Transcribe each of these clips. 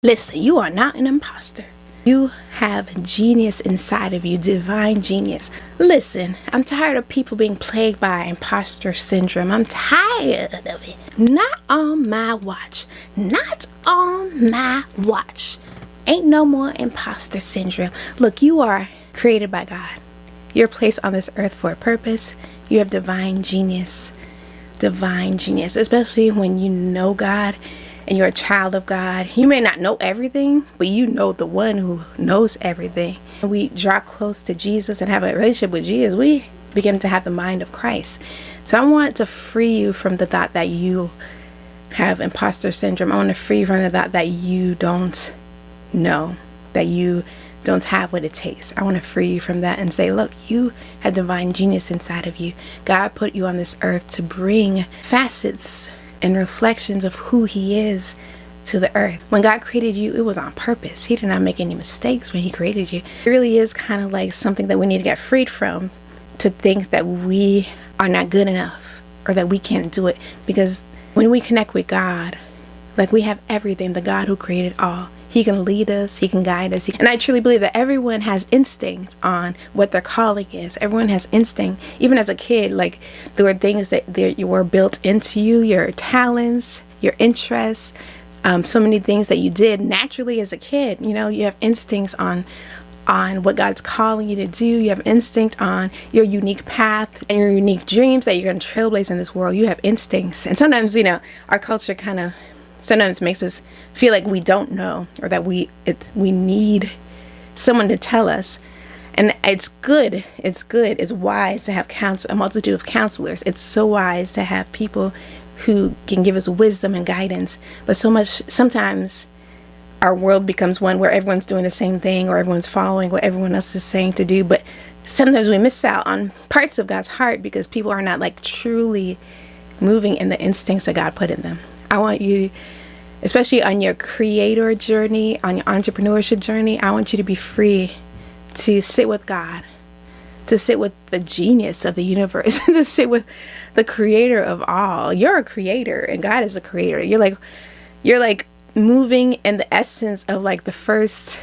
Listen, you are not an imposter. You have genius inside of you, divine genius. Listen, I'm tired of people being plagued by imposter syndrome. I'm tired of it. Not on my watch. Not on my watch. Ain't no more imposter syndrome. Look, you are created by God. You're placed on this earth for a purpose. You have divine genius. Divine genius, especially when you know God and you're a child of God. You may not know everything, but you know the one who knows everything. When we draw close to Jesus and have a relationship with Jesus, we begin to have the mind of Christ. So I want to free you from the thought that you have imposter syndrome. I want to free you from the thought that you don't know, that you don't have what it takes. I want to free you from that and say, look, you have divine genius inside of you. God put you on this earth to bring facets and reflections of who he is to the earth. When God created you, it was on purpose. He did not make any mistakes when he created you. It really is kind of like something that we need to get freed from, to think that we are not good enough or that we can't do it. Because when we connect with God, like, we have everything, the God who created all. He can lead us, he can guide us. And I truly believe that everyone has instinct on what their calling is. Everyone has instinct. Even as a kid, like, there were things that you were built into you, your talents, your interests, so many things that you did naturally as a kid. You know, you have instincts on what God's calling you to do. You have instinct on your unique path and your unique dreams that you're going to trailblaze in this world. You have instincts. And sometimes, you know, our culture kind of sometimes makes us feel like we don't know, or that we need someone to tell us. And it's good. It's wise to have a multitude of counselors. It's so wise to have people who can give us wisdom and guidance. But sometimes our world becomes one where everyone's doing the same thing, or everyone's following what everyone else is saying to do. But sometimes we miss out on parts of God's heart because people are not, like, truly moving in the instincts that God put in them. I want you, especially on your creator journey, on your entrepreneurship journey, I want you to be free to sit with God, to sit with the genius of the universe, to sit with the creator of all. You're a creator and God is a creator. You're like moving in the essence of, like, the first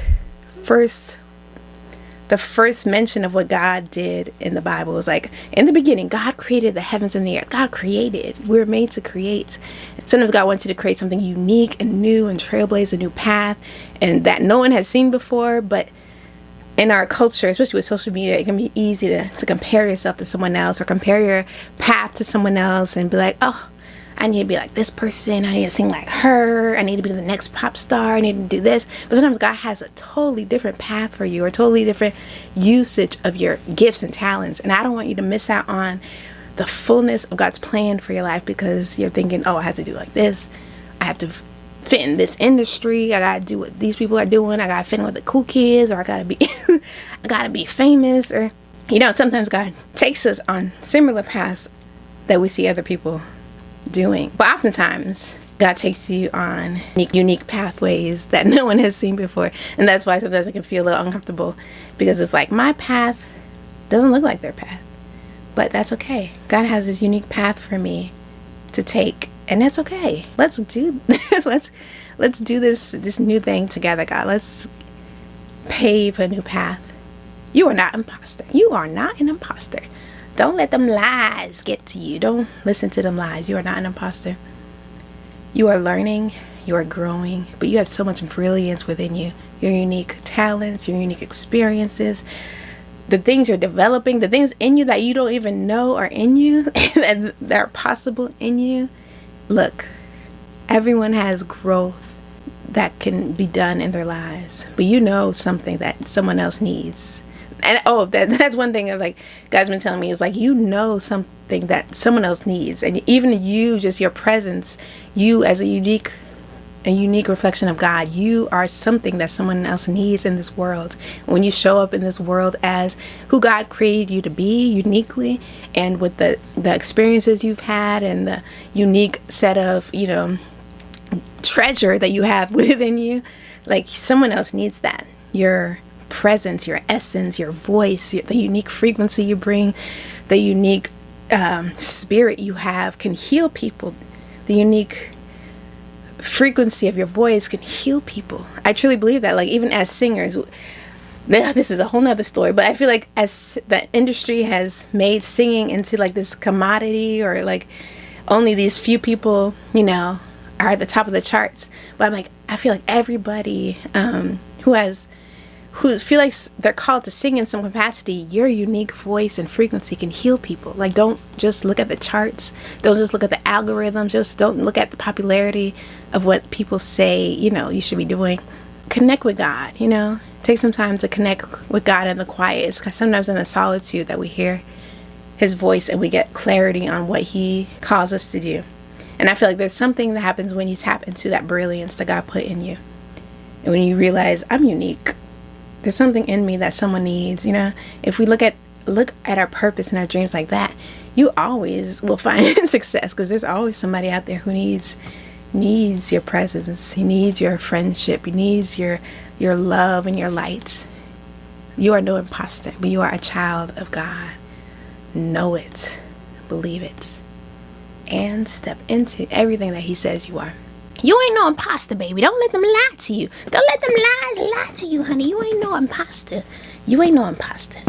mention of what God did in the Bible. Was like, in the beginning, God created the heavens and the earth. God created. We're made to create. Sometimes God wants you to create something unique and new and trailblaze a new path, and that no one has seen before. But in our culture, especially with social media, it can be easy to compare yourself to someone else, or compare your path to someone else and be like, oh, I need to be like this person. I need to sing like her. I need to be the next pop star. I need to do this. But sometimes God has a totally different path for you, or totally different usage of your gifts and talents. And I don't want you to miss out on the fullness of God's plan for your life because you're thinking, oh, I have to do like this. I have to fit in this industry. I got to do what these people are doing. I got to fit in with the cool kids, or I got to be, I got to be famous. Or, you know, sometimes God takes us on similar paths that we see other people doing. But oftentimes God takes you on unique pathways that no one has seen before. And that's why sometimes I can feel a little uncomfortable, because it's like, my path doesn't look like their path. But that's okay. God has this unique path for me to take, and that's okay. Let's do this new thing together, God. Let's pave a new path. You are not an imposter. You are not an imposter. Don't let them lies get to you. Don't listen to them lies. You are not an imposter. You are learning. You are growing. But you have so much brilliance within you. Your unique talents, your unique experiences, the things you're developing, the things in you that you don't even know are in you, that are possible in you. Look, everyone has growth that can be done in their lives. But you know something that someone else needs. And that's one thing that, like, God's been telling me, is like, you know something that someone else needs. And even you, just your presence, you as a unique reflection of God, you are something that someone else needs in this world. When you show up in this world as who God created you to be uniquely, and with the experiences you've had and the unique set of, you know, treasure that you have within you, like, someone else needs that. Your presence, your essence, your voice, the unique frequency you bring, the unique spirit you have can heal people. The unique frequency of your voice can heal people. I truly believe that. Like, even as singers, this is a whole nother story, but I feel like as the industry has made singing into like this commodity, or like only these few people, you know, are at the top of the charts. But I'm like, I feel like everybody who feel like they're called to sing in some capacity, your unique voice and frequency can heal people. Like, don't just look at the charts. Don't just look at the algorithms. Just don't look at the popularity of what people say, you know, you should be doing. Connect with God, you know. Take some time to connect with God in the quiet. It's sometimes in the solitude that we hear his voice and we get clarity on what he calls us to do. And I feel like there's something that happens when you tap into that brilliance that God put in you. And when you realize, I'm unique. There's something in me that someone needs, you know. If we look at our purpose and our dreams like that, you always will find success, because there's always somebody out there who needs your presence. He needs your friendship. He needs your love and your light. You are no imposter, but you are a child of God. Know it, believe it, and step into everything that he says you are. You ain't no imposter, baby. Don't let them lie to you. Don't let them lies lie to you, honey. You ain't no imposter. You ain't no imposter.